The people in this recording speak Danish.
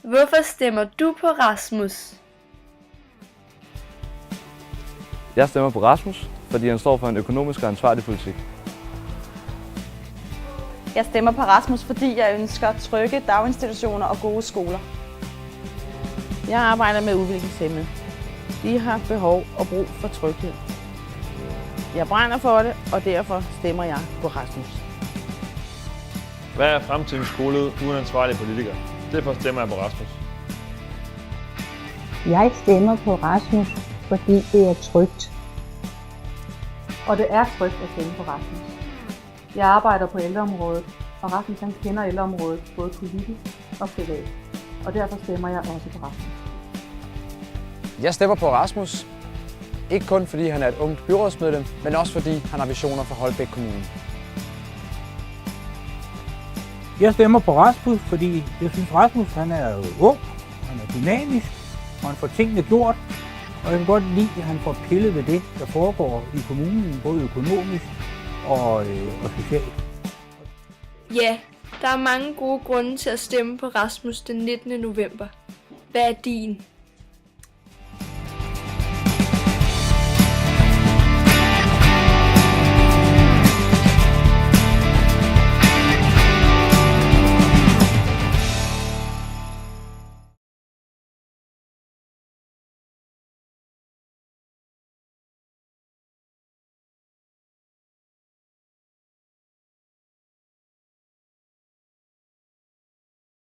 Hvorfor stemmer du på Rasmus? Jeg stemmer på Rasmus, fordi han står for en økonomisk og ansvarlig politik. Jeg stemmer på Rasmus, fordi jeg ønsker trygge daginstitutioner og gode skoler. Jeg arbejder med udviklingshæmmede. De har behov og brug for tryghed. Jeg brænder for det, og derfor stemmer jeg på Rasmus. Hvad er fremtidens skole uden ansvarlige politikere? Derfor stemmer jeg på Rasmus. Jeg stemmer på Rasmus, fordi det er trygt. Og det er trygt at stemme på Rasmus. Jeg arbejder på ældreområdet, og Rasmus han kender ældreområdet både politisk og privat. Og derfor stemmer jeg også på Rasmus. Jeg stemmer på Rasmus, ikke kun fordi han er et ungt byrådsmedlem, men også fordi han har visioner for Holbæk Kommune. Jeg stemmer på Rasmus, fordi jeg synes Rasmus han er ung, han er dynamisk, og han får tingene gjort. Og jeg kan godt lide, at han får pillet ved det, der foregår i kommunen, både økonomisk og socialt. Ja, der er mange gode grunde til at stemme på Rasmus den 19. november. Hvad er din?